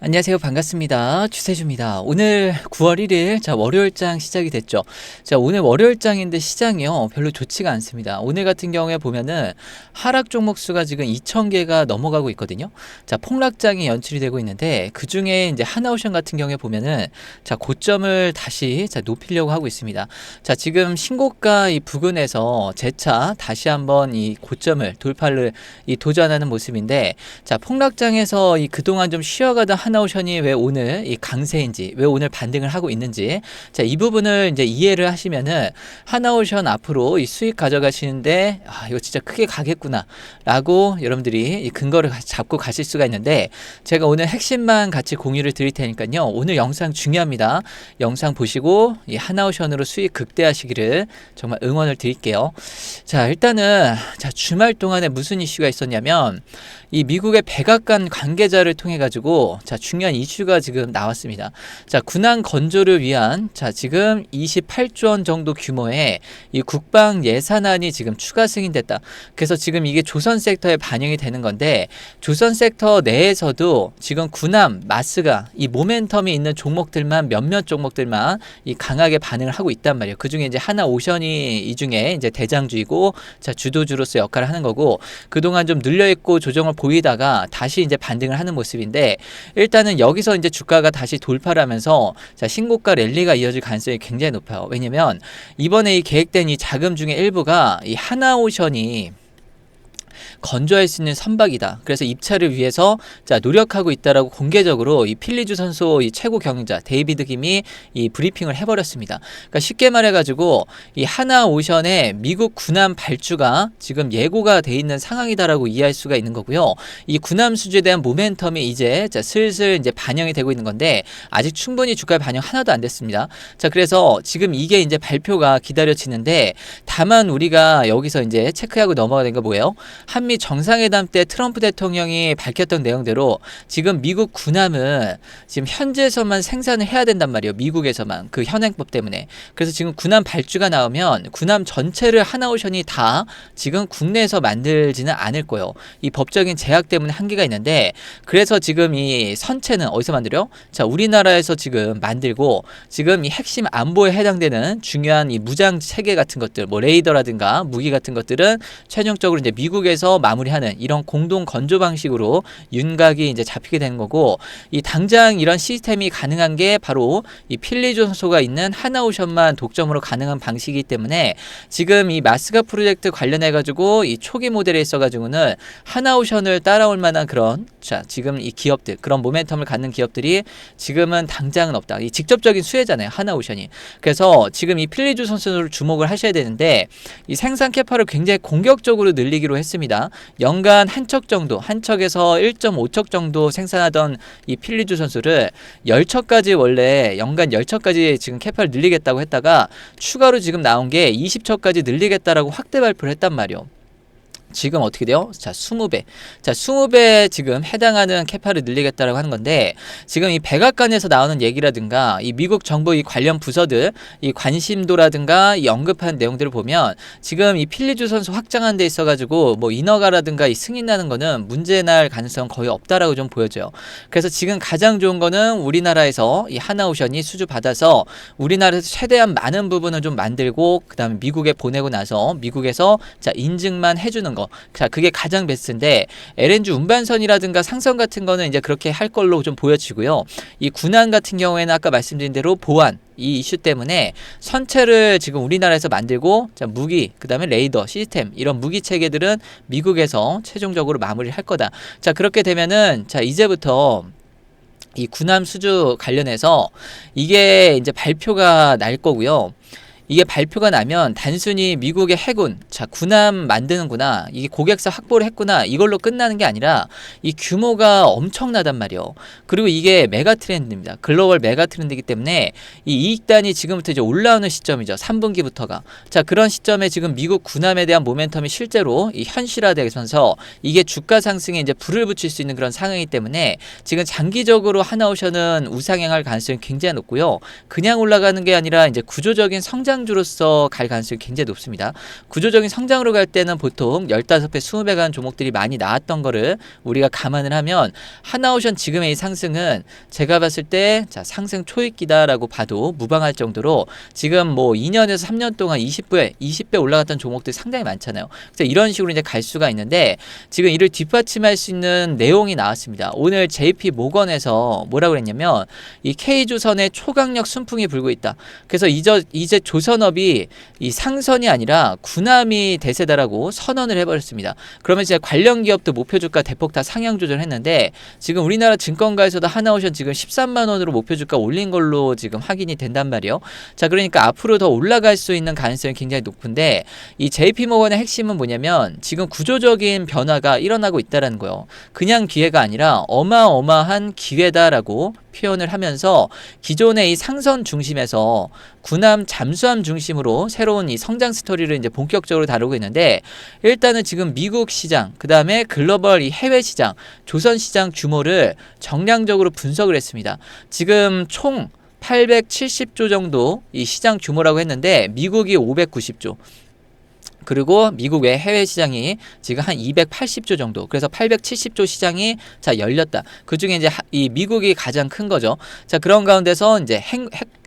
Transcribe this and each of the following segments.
안녕하세요. 반갑습니다. 주세주입니다. 오늘 9월 1일, 월요일장 시작이 됐죠. 오늘 월요일장인데 시장이요. 별로 좋지가 않습니다. 오늘 같은 경우에 보면은 하락 종목 수가 지금 2,000개가 넘어가고 있거든요. 폭락장이 연출이 되고 있는데 그 중에 이제 하나오션 같은 경우에 보면은 고점을 다시 높이려고 하고 있습니다. 지금 신고가 이 부근에서 재차 다시 한번 이 고점을 돌파를 도전하는 모습인데 폭락장에서 이 그동안 좀 쉬어가던 하나오션이 왜 오늘 이 강세인지, 왜 오늘 반등을 하고 있는지, 이 부분을 이제 이해를 하시면은 하나오션 앞으로 이 수익 가져가시는데 이거 진짜 크게 가겠구나라고 여러분들이 이 근거를 잡고 가실 수가 있는데, 제가 오늘 핵심만 같이 공유를 드릴 테니까요. 오늘 영상 중요합니다. 영상 보시고 이 하나오션으로 수익 극대화하시기를 정말 응원을 드릴게요. 일단은 주말 동안에 무슨 이슈가 있었냐면 이 미국의 백악관 관계자를 통해 가지고 중요한 이슈가 지금 나왔습니다. 군안 건조를 위한 지금 28조 원 정도 규모의 이 국방 예산안이 지금 추가 승인됐다. 그래서 지금 이게 조선 섹터에 반영이 되는 건데, 조선 sek터 내에서도 지금 군함, 마스가 이 모멘텀이 있는 종목들만, 몇몇 종목들만 이 강하게 반응을 하고 있단 말이에요. 그 중에 이제 하나오션이 이 중에 이제 대장주이고 주도주로서 역할을 하는 거고, 그동안 좀 눌려있고 조정을 보이다가 다시 이제 반등을 하는 모습인데, 일단은 여기서 이제 주가가 다시 돌파를 하면서 신고가 랠리가 이어질 가능성이 굉장히 높아요. 왜냐면 이번에 이 계획된 이 자금 중에 일부가 이 하나오션이 건조할 수 있는 선박이다. 그래서 입찰을 위해서 노력하고 있다라고 공개적으로 이 필리주 선수 이 최고 경영자 데이비드 김이 이 브리핑을 해버렸습니다. 그러니까 쉽게 말해가지고 이 하나오션의 미국 군함 발주가 지금 예고가 돼 있는 상황이다라고 이해할 수가 있는 거고요. 이 군함 수주에 대한 모멘텀이 이제 슬슬 이제 반영이 되고 있는 건데, 아직 충분히 주가에 반영 하나도 안 됐습니다. 그래서 지금 이게 이제 발표가 기다려지는데, 다만 우리가 여기서 이제 체크하고 넘어가야 되는 거 뭐예요? 한미 정상회담 때 트럼프 대통령이 밝혔던 내용대로 지금 미국 군함은 지금 현지에서만 생산을 해야 된단 말이에요. 미국에서만, 그 현행법 때문에. 그래서 지금 군함 발주가 나오면 군함 전체를 하나오션이 다 지금 국내에서 만들지는 않을 거예요. 이 법적인 제약 때문에 한계가 있는데, 그래서 지금 이 선체는 어디서 만들어요? 우리나라에서 지금 만들고, 지금 이 핵심 안보에 해당되는 중요한 이 무장 체계 같은 것들, 뭐 레이더라든가 무기 같은 것들은 최종적으로 이제 미국에서 마무리하는 이런 공동 건조 방식으로 윤곽이 이제 잡히게 되는 거고, 이 당장 이런 시스템이 가능한 게 바로 이 필리존소가 있는 하나오션만 독점으로 가능한 방식이기 때문에, 지금 이 마스가 프로젝트 관련해 가지고 이 초기 모델에 있어 가지고는 하나오션을 따라올 만한 그런 지금 이 기업들, 그런 모멘텀을 갖는 기업들이 지금은 당장은 없다. 이 직접적인 수혜잖아요, 하나오션이. 그래서 지금 이 필리주 선수를 주목을 하셔야 되는데, 이 생산 캐파를 굉장히 공격적으로 늘리기로 했습니다. 연간 한 척 정도, 한 척에서 1.5척 정도 생산하던 이 필리주 선수를 10척까지, 원래 연간 10척까지 지금 캐파를 늘리겠다고 했다가 추가로 지금 나온 게 20척까지 늘리겠다라고 확대 발표를 했단 말이에요. 지금 어떻게 돼요? 20배. 20배 지금 해당하는 캐파를 늘리겠다라고 하는 건데, 지금 이 백악관에서 나오는 얘기라든가 이 미국 정부 이 관련 부서들 이 관심도라든가 이 언급한 내용들을 보면, 지금 이 필리주 선수 확장한 데 있어가지고 뭐 인허가라든가 이 승인 나는 거는 문제 날 가능성 거의 없다라고 좀 보여져요. 그래서 지금 가장 좋은 거는 우리나라에서 이 하나오션이 수주 받아서 우리나라에서 최대한 많은 부분을 좀 만들고, 그 다음에 미국에 보내고 나서 미국에서 인증만 해주는 거. 그게 가장 베스트인데, LNG 운반선이라든가 상선 같은 거는 이제 그렇게 할 걸로 좀 보여지고요. 이 군안 같은 경우에는 아까 말씀드린 대로 보안, 이 이슈 때문에 선체를 지금 우리나라에서 만들고, 무기, 그 다음에 레이더 시스템, 이런 무기 체계들은 미국에서 최종적으로 마무리를 할 거다. 그렇게 되면은 이제부터 이 군함 수주 관련해서 이게 이제 발표가 날 거고요. 이게 발표가 나면 단순히 미국의 해군, 군함 만드는구나, 이게 고객사 확보를 했구나, 이걸로 끝나는 게 아니라 이 규모가 엄청나단 말이에요. 그리고 이게 메가 트렌드입니다. 글로벌 메가 트렌드이기 때문에 이 이익단이 지금부터 이제 올라오는 시점이죠. 3분기부터가. 그런 시점에 지금 미국 군함에 대한 모멘텀이 실제로 이 현실화되면서 이게 주가 상승에 이제 불을 붙일 수 있는 그런 상황이기 때문에, 지금 장기적으로 하나오션은 우상향할 가능성이 굉장히 높고요. 그냥 올라가는 게 아니라 이제 구조적인 성장 성장주로서 갈 가능성이 굉장히 높습니다. 구조적인 성장으로 갈 때는 보통 15배, 20배 간 종목들이 많이 나왔던 거를 우리가 감안을 하면 하나오션 지금의 이 상승은 제가 봤을 때 자, 상승 초입기다라고 봐도 무방할 정도로 지금 뭐 2년에서 3년 동안 20배 올라갔던 종목들이 상당히 많잖아요. 그래서 이런 식으로 이제 갈 수가 있는데 지금 이를 뒷받침할 수 있는 내용이 나왔습니다. 오늘 JP 모건에서 뭐라고 그랬냐면 이 K조선의 초강력 순풍이 불고 있다. 그래서 이제 조선업이 이 상선이 아니라 군함이 대세다라고 선언을 해버렸습니다. 그러면 이제 관련 기업도 목표 주가 대폭 다 상향 조절했는데 지금 우리나라 증권가에서도 하나오션 지금 13만 원으로 목표 주가 올린 걸로 지금 확인이 된단 말이에요. 자, 그러니까 앞으로 더 올라갈 수 있는 가능성이 굉장히 높은데 이 JP모건의 핵심은 뭐냐면 지금 구조적인 변화가 일어나고 있다라는 거예요. 그냥 기회가 아니라 어마어마한 기회다라고 표현을 하면서 기존의 이 상선 중심에서 군함 잠수함 중심으로 새로운 이 성장 스토리를 이제 본격적으로 다루고 있는데 일단은 지금 미국 시장, 그 다음에 글로벌 이 해외 시장, 조선 시장 규모를 정량적으로 분석을 했습니다. 지금 총 870조 정도 이 시장 규모라고 했는데 미국이 590조. 그리고 미국 외 해외 시장이 지금 한 280조 정도. 그래서 870조 시장이 자 열렸다. 그 중에 이제 이 미국이 가장 큰 거죠. 자, 그런 가운데서 이제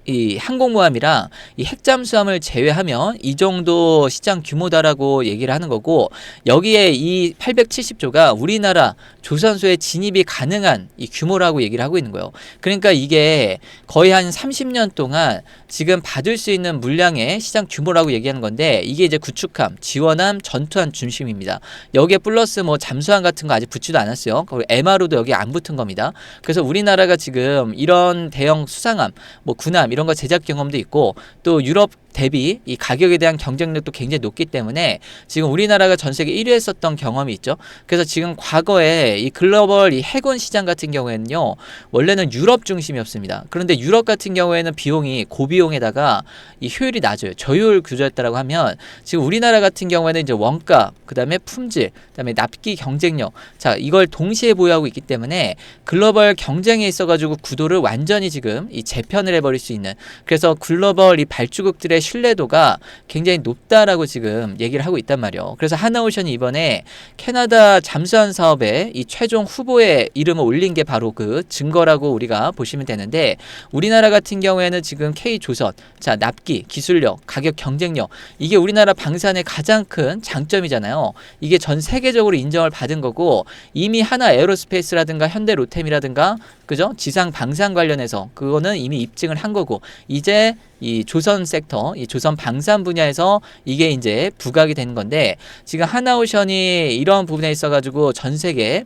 이 항공모함이랑 이 핵잠수함을 제외하면 이 정도 시장 규모다라고 얘기를 하는 거고 여기에 이 870조가 우리나라 조선소에 진입이 가능한 이 규모라고 얘기를 하고 있는 거예요. 그러니까 이게 거의 한 30년 동안 지금 받을 수 있는 물량의 시장 규모라고 얘기하는 건데 이게 이제 구축함, 지원함, 전투함 중심입니다. 여기에 플러스 뭐 잠수함 같은 거 아직 붙지도 않았어요. 그리고 MRO도 여기 안 붙은 겁니다. 그래서 우리나라가 지금 이런 대형 수상함, 뭐 군함 이런 거 제작 경험도 있고 또 유럽 대비 이 가격에 대한 경쟁력도 굉장히 높기 때문에 지금 우리나라가 전 세계 1위 했었던 경험이 있죠. 그래서 지금 과거에 이 글로벌 이 해군 시장 같은 경우에는요, 원래는 유럽 중심이었습니다. 그런데 유럽 같은 경우에는 비용이 고비용에다가 이 효율이 낮아요. 저효율 구조였다라고 하면 지금 우리나라 같은 경우에는 이제 원가, 그 다음에 품질, 그 다음에 납기 경쟁력, 자, 이걸 동시에 보유하고 있기 때문에 글로벌 경쟁에 있어가지고 구도를 완전히 지금 이 재편을 해버릴 수 있는, 그래서 글로벌 이 발주국들의 신뢰도가 굉장히 높다라고 지금 얘기를 하고 있단 말이에요. 그래서 하나오션이 이번에 캐나다 잠수함 사업에 이 최종 후보에 이름을 올린 게 바로 그 증거라고 우리가 보시면 되는데 우리나라 같은 경우에는 지금 K조선, 자, 납기, 기술력, 가격 경쟁력 이게 우리나라 방산의 가장 큰 장점이잖아요. 이게 전 세계적으로 인정을 받은 거고 이미 하나 에어로스페이스라든가 현대 로템이라든가 그죠? 지상 방산 관련해서 그거는 이미 입증을 한 거고 이제 이 조선 섹터, 이 조선 방산 분야에서 이게 이제 부각이 되는 건데 지금 하나오션이 이런 부분에 있어가지고 전 세계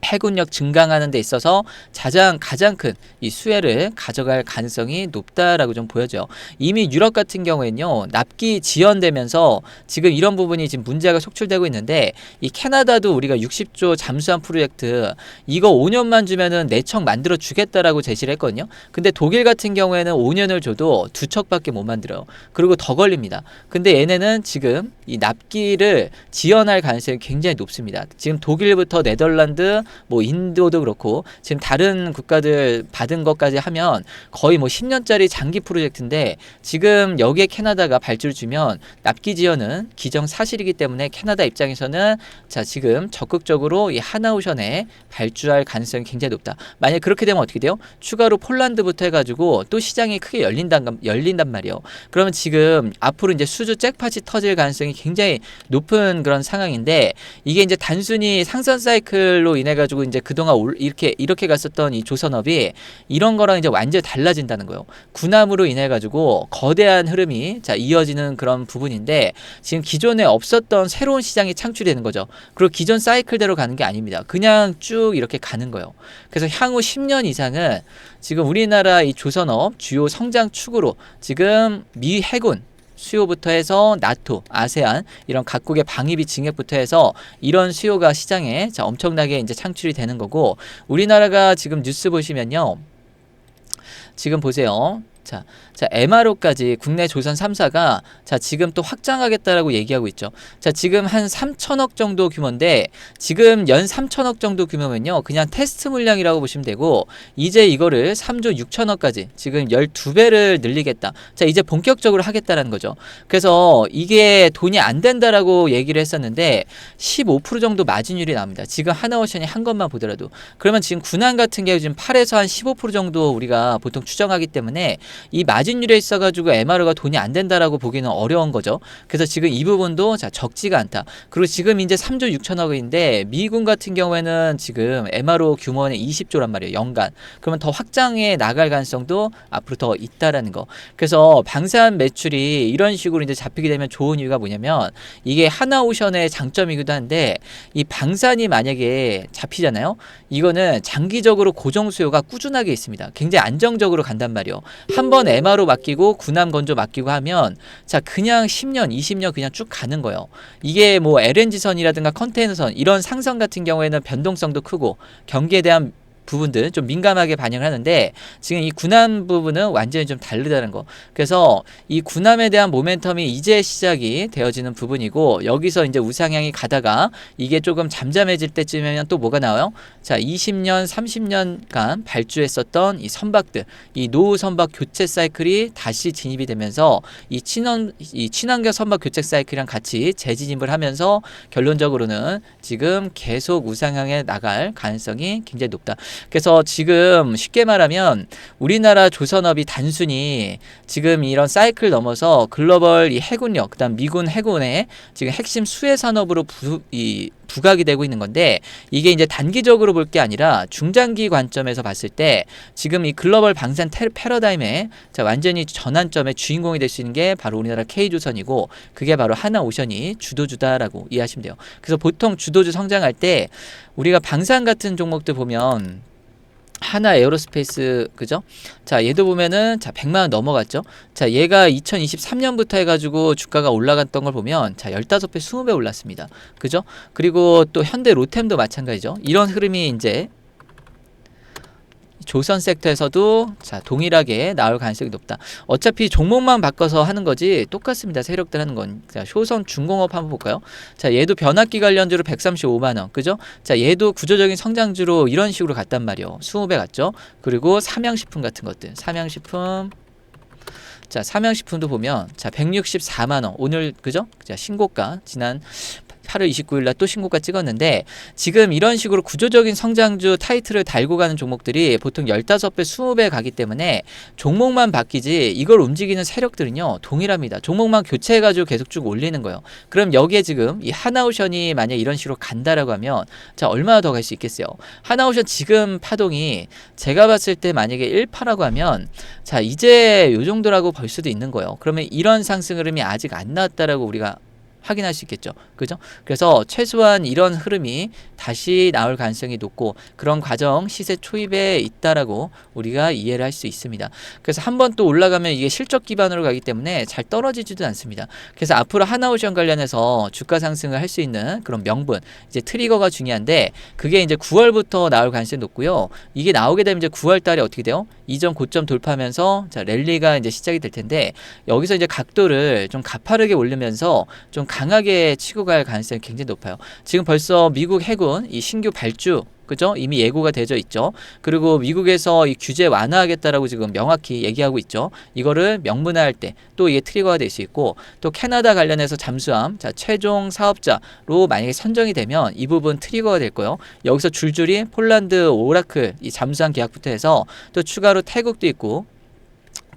해군력 증강하는 데 있어서 가장 큰 이 수혜를 가져갈 가능성이 높다라고 좀 보여져요. 이미 유럽 같은 경우에는요, 납기 지연되면서 지금 이런 부분이 지금 문제가 속출되고 있는데 이 캐나다도 우리가 60조 잠수함 프로젝트 이거 5년만 주면은 4척 만들어 주겠다라고 제시를 했거든요. 근데 독일 같은 경우에는 5년을 줘도 2척밖에 못 만들어요. 그리고 더 걸립니다. 근데 얘네는 지금 이 납기를 지연할 가능성이 굉장히 높습니다. 지금 독일부터 네덜란드, 뭐 인도도 그렇고 지금 다른 국가들 받은 것까지 하면 거의 뭐 10년짜리 장기 프로젝트인데 지금 여기에 캐나다가 발주를 주면 납기 지연은 기정사실이기 때문에 캐나다 입장에서는 자 지금 적극적으로 이 하나오션에 발주할 가능성이 굉장히 높다. 만약 그렇게 되면 어떻게 돼요? 추가로 폴란드부터 해가지고 또 시장이 크게 열린단 말이에요. 그러면 지금 앞으로 이제 수주 잭팟이 터질 가능성이 굉장히 높은 그런 상황인데 이게 이제 단순히 상선 사이클로 인해 가지고 이제 그동안 이렇게 갔었던 이 조선업이 이런 거랑 이제 완전히 달라진다는 거예요. 군함으로 인해 가지고 거대한 흐름이 자 이어지는 그런 부분인데 지금 기존에 없었던 새로운 시장이 창출되는 거죠. 그리고 기존 사이클대로 가는 게 아닙니다. 그냥 쭉 이렇게 가는 거예요. 그래서 향후 10년 이상은 지금 우리나라 이 조선업 주요 성장 축으로 지금 미 해군 수요부터 해서 나토, 아세안 이런 각국의 방위비 증액부터 해서 이런 수요가 시장에 자 엄청나게 이제 창출이 되는 거고 우리나라가 지금 뉴스 보시면요. 지금 보세요. 자, MRO까지 국내 조선 3사가 자, 지금 또 확장하겠다라고 얘기하고 있죠. 자, 지금 한 3천억 정도 규모인데 지금 연 3천억 정도 규모면요. 그냥 테스트 물량이라고 보시면 되고 이제 이거를 3조 6천억까지 지금 12배를 늘리겠다. 자, 이제 본격적으로 하겠다라는 거죠. 그래서 이게 돈이 안 된다라고 얘기를 했었는데 15% 정도 마진율이 나옵니다. 지금 하나오션이 한 것만 보더라도. 그러면 지금 군안 같은 경우 지금 8에서 한 15% 정도 우리가 보통 추정하기 때문에 이 마진율에 있어가지고 MRO가 돈이 안 된다라고 보기는 어려운 거죠. 그래서 지금 이 부분도 자, 적지가 않다. 그리고 지금 이제 3조 6천억인데 미군 같은 경우에는 지금 MRO 규모는 20조란 말이에요. 연간. 그러면 더 확장해 나갈 가능성도 앞으로 더 있다라는 거. 그래서 방산 매출이 이런 식으로 이제 잡히게 되면 좋은 이유가 뭐냐면 이게 하나오션의 장점이기도 한데 이 방산이 만약에 잡히잖아요. 이거는 장기적으로 고정 수요가 꾸준하게 있습니다. 굉장히 안정적으로 간단 말이에요. 한번 MRO 맡기고 군함 건조 맡기고 하면 자, 그냥 10년, 20년 그냥 쭉 가는 거예요. 이게 뭐 LNG선이라든가 컨테이너선 이런 상선 같은 경우에는 변동성도 크고 경기에 대한 부분들 좀 민감하게 반영을 하는데 지금 이 군함 부분은 완전히 좀 다르다는 거. 그래서 이 군함에 대한 모멘텀이 이제 시작이 되어지는 부분이고 여기서 이제 우상향이 가다가 이게 조금 잠잠해질 때쯤이면 또 뭐가 나와요? 자, 20년, 30년간 발주했었던 이 선박들, 이 노후 선박 교체 사이클이 다시 진입이 되면서 이 친환경 선박 교체 사이클이랑 같이 재진입을 하면서 결론적으로는 지금 계속 우상향에 나갈 가능성이 굉장히 높다. 그래서 지금 쉽게 말하면 우리나라 조선업이 단순히 지금 이런 사이클 넘어서 글로벌 이 해군력, 그다음 미군 해군의 지금 핵심 수혜 산업으로 부각이 되고 있는 건데 이게 이제 단기적으로 볼 게 아니라 중장기 관점에서 봤을 때 지금 이 글로벌 방산 패러다임에 자, 완전히 전환점의 주인공이 될 수 있는 게 바로 우리나라 K조선이고 그게 바로 하나오션이 주도주다라고 이해하시면 돼요. 그래서 보통 주도주 성장할 때 우리가 방산 같은 종목들 보면 하나 에어로스페이스 그죠? 자, 얘도 보면은 자, 100만 원 넘어갔죠? 자, 얘가 2023년부터 해 가지고 주가가 올라갔던 걸 보면 자, 15배, 20배 올랐습니다. 그죠? 그리고 또 현대 로템도 마찬가지죠. 이런 흐름이 이제 조선 섹터에서도 자, 동일하게 나올 가능성이 높다. 어차피 종목만 바꿔서 하는 거지 똑같습니다. 세력들 하는 건. 자, 효성 중공업 한번 볼까요? 자, 얘도 변압기 관련주로 135만 원. 그죠? 자, 얘도 구조적인 성장주로 이런 식으로 갔단 말이요. 20배 갔죠? 그리고 삼양식품 같은 것들. 삼양식품 자, 삼양식품도 보면 자, 164만 원. 오늘 그죠? 자, 신고가 지난 8월 29일 날 또 신고가 찍었는데 지금 이런 식으로 구조적인 성장주 타이틀을 달고 가는 종목들이 보통 15배, 20배 가기 때문에 종목만 바뀌지 이걸 움직이는 세력들은요 동일합니다. 종목만 교체해가지고 계속 쭉 올리는 거예요. 그럼 여기에 지금 이 하나오션이 만약 이런 식으로 간다라고 하면 자, 얼마나 더 갈 수 있겠어요? 하나오션 지금 파동이 제가 봤을 때 만약에 1파라고 하면 자, 이제 요 정도라고 볼 수도 있는 거예요. 그러면 이런 상승 흐름이 아직 안 나왔다라고 우리가 확인할 수 있겠죠. 그죠? 그래서 최소한 이런 흐름이 다시 나올 가능성이 높고 그런 과정 시세 초입에 있다라고 우리가 이해를 할 수 있습니다. 그래서 한번 또 올라가면 이게 실적 기반으로 가기 때문에 잘 떨어지지도 않습니다. 그래서 앞으로 하나오션 관련해서 주가 상승을 할 수 있는 그런 명분, 이제 트리거가 중요한데 그게 이제 9월부터 나올 가능성이 높고요. 이게 나오게 되면 이제 9월 달에 어떻게 돼요? 이전 고점 돌파하면서 자, 랠리가 이제 시작이 될 텐데 여기서 이제 각도를 좀 가파르게 올리면서 좀 강하게 치고 갈 가능성이 굉장히 높아요. 지금 벌써 미국 해군 이 신규 발주 그죠? 이미 예고가 되어 있죠. 그리고 미국에서 이 규제 완화하겠다라고 지금 명확히 얘기하고 있죠. 이거를 명문화할 때 또 이게 트리거가 될 수 있고 또 캐나다 관련해서 잠수함 자, 최종 사업자로 만약에 선정이 되면 이 부분 트리거가 될 거예요. 여기서 줄줄이 폴란드 오라클 이 잠수함 계약부터 해서 또 추가로 태국도 있고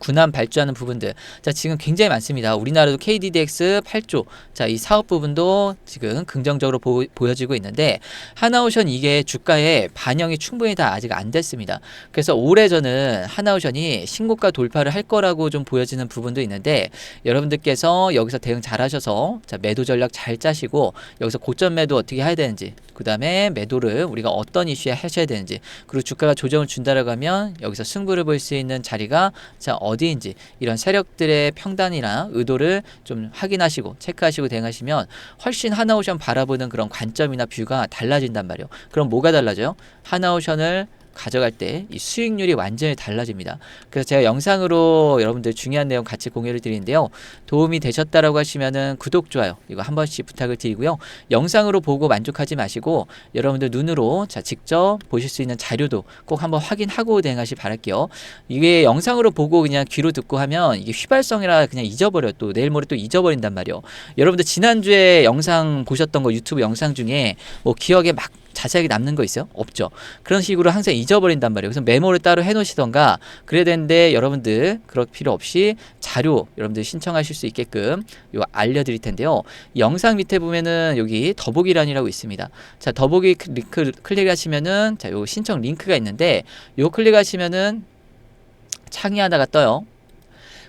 군함 발주하는 부분들 자, 지금 굉장히 많습니다. 우리나라도 KDDX 8조 자, 이 사업 부분도 지금 긍정적으로 보여지고 있는데 하나오션 이게 주가에 반영이 충분히 다 아직 안 됐습니다. 그래서 올해 저는 하나오션이 신고가 돌파를 할 거라고 좀 보여지는 부분도 있는데 여러분들께서 여기서 대응 잘 하셔서 자, 매도 전략 잘 짜시고 여기서 고점 매도 어떻게 해야 되는지 그 다음에 매도를 우리가 어떤 이슈에 하셔야 되는지 그리고 주가가 조정을 준다라고 하면 여기서 승부를 볼 수 있는 자리가 자, 어디인지 이런 세력들의 평단이나 의도를 좀 확인하시고 체크하시고 대응하시면 훨씬 하나오션 바라보는 그런 관점이나 뷰가 달라진단 말이에요. 그럼 뭐가 달라져요? 하나오션을 가져갈 때 이 수익률이 완전히 달라집니다. 그래서 제가 영상으로 여러분들 중요한 내용 같이 공유를 드리는데요. 도움이 되셨다라고 하시면은 구독, 좋아요 이거 한 번씩 부탁을 드리고요. 영상으로 보고 만족하지 마시고 여러분들 눈으로 자 직접 보실 수 있는 자료도 꼭 한번 확인하고 대응하시 바랄게요. 이게 영상으로 보고 그냥 귀로 듣고 하면 이게 휘발성이라 그냥 잊어버려. 또 내일 모레 또 잊어버린단 말이에요. 여러분들 지난주에 영상 보셨던 거 유튜브 영상 중에 뭐 기억에 막 자세하게 남는 거 있어요? 없죠. 그런 식으로 항상 잊어버린단 말이에요. 그래서 메모를 따로 해놓으시던가 그래야 되는데 여러분들 그럴 필요 없이 자료 여러분들 신청하실 수 있게끔 요 알려드릴 텐데요. 영상 밑에 보면은 여기 더보기란이라고 있습니다. 자, 더보기 링크 클릭하시면은 자, 요 신청 링크가 있는데 요 클릭하시면은 창이 하나가 떠요.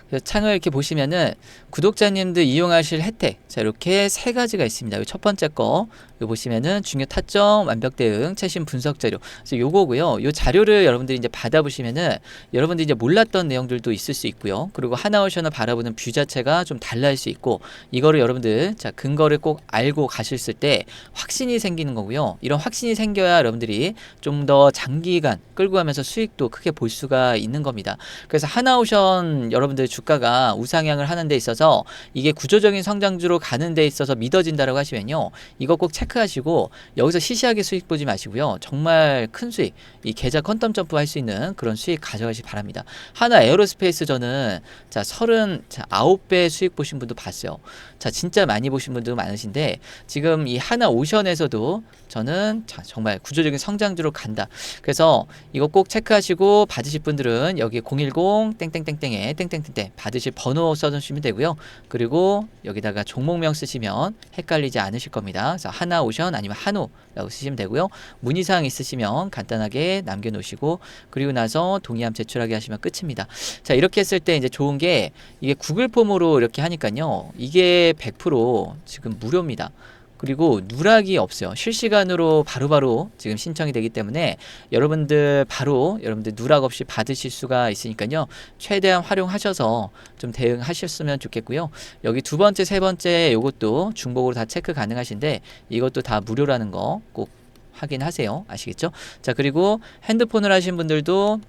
그래서 창을 이렇게 보시면은 구독자님들 이용하실 혜택 자 이렇게 세 가지가 있습니다. 첫 번째 거 요 보시면은 중요 타점 완벽 대응 최신 분석 자료 그래서 요거고요. 요 자료를 여러분들이 이제 받아보시면은 여러분들이 이제 몰랐던 내용들도 있을 수 있고요. 그리고 하나오션을 바라보는 뷰 자체가 좀 달라질 수 있고 이거를 여러분들 자 근거를 꼭 알고 가셨을 때 확신이 생기는 거고요. 이런 확신이 생겨야 여러분들이 좀 더 장기간 끌고 가면서 수익도 크게 볼 수가 있는 겁니다. 그래서 하나오션 여러분들 주가가 우상향을 하는 데 있어서 이게 구조적인 성장주로 가는 데 있어서 믿어진다라고 하시면요. 이거 꼭 체크하시고 여기서 시시하게 수익 보지 마시고요. 정말 큰 수익, 이 계좌 퀀텀 점프 할 수 있는 그런 수익 가져가시기 바랍니다. 하나 에어로스페이스 저는 자 39배 수익 보신 분도 봤어요. 자 진짜 많이 보신 분도 많으신데 지금 이 하나 오션에서도 저는 자, 정말 구조적인 성장주로 간다. 그래서 이거 꼭 체크하시고 받으실 분들은 여기 010 땡땡땡땡에 땡땡땡땡 받으실 번호 써주시면 되고요. 그리고 여기다가 종목명 쓰시면 헷갈리지 않으실 겁니다. 그래서 하나 오션 아니면 한호라고 쓰시면 되고요. 문의사항 있으시면 간단하게 남겨놓으시고 그리고 나서 동의함 제출하게 하시면 끝입니다. 자 이렇게 했을 때 이제 좋은 게 이게 구글 폼으로 이렇게 하니까요. 이게 100% 지금 무료입니다. 그리고 누락이 없어요. 실시간으로 바로바로 지금 신청이 되기 때문에 여러분들 바로 여러분들 누락 없이 받으실 수가 있으니까요. 최대한 활용하셔서 좀 대응하셨으면 좋겠고요. 여기 두 번째, 세 번째 요것도 중복으로 다 체크 가능하신데 이것도 다 무료라는 거 꼭 확인하세요. 아시겠죠? 자, 그리고 핸드폰을 하신 분들도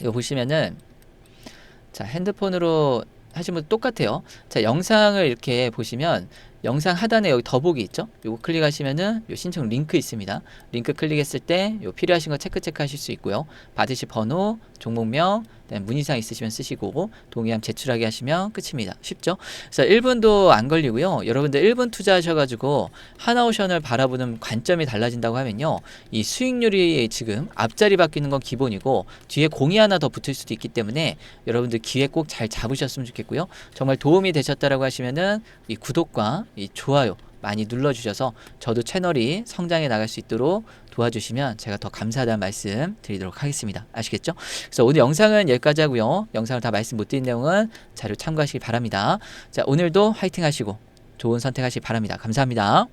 이거 보시면은 자, 핸드폰으로 하신 분 똑같아요. 자, 영상을 이렇게 보시면 영상 하단에 여기 더보기 있죠? 요거 클릭하시면은 요 신청 링크 있습니다. 링크 클릭했을 때 요 필요하신 거 체크 하실 수 있고요. 받으실 번호, 종목명, 문의사항 있으시면 쓰시고 동의함 제출하게 하시면 끝입니다. 쉽죠? 그래서 1분도 안 걸리고요. 여러분들 1분 투자하셔가지고 하나오션을 바라보는 관점이 달라진다고 하면요. 이 수익률이 지금 앞자리 바뀌는 건 기본이고 뒤에 공이 하나 더 붙을 수도 있기 때문에 여러분들 기회 꼭 잘 잡으셨으면 좋겠고요. 정말 도움이 되셨다라고 하시면은 이 구독과 이 좋아요 많이 눌러주셔서 저도 채널이 성장해 나갈 수 있도록 도와주시면 제가 더 감사하다는 말씀 드리도록 하겠습니다. 아시겠죠? 그래서 오늘 영상은 여기까지 하고요. 영상을 다 말씀 못 드린 내용은 자료 참고하시기 바랍니다. 자, 오늘도 화이팅 하시고 좋은 선택하시기 바랍니다. 감사합니다.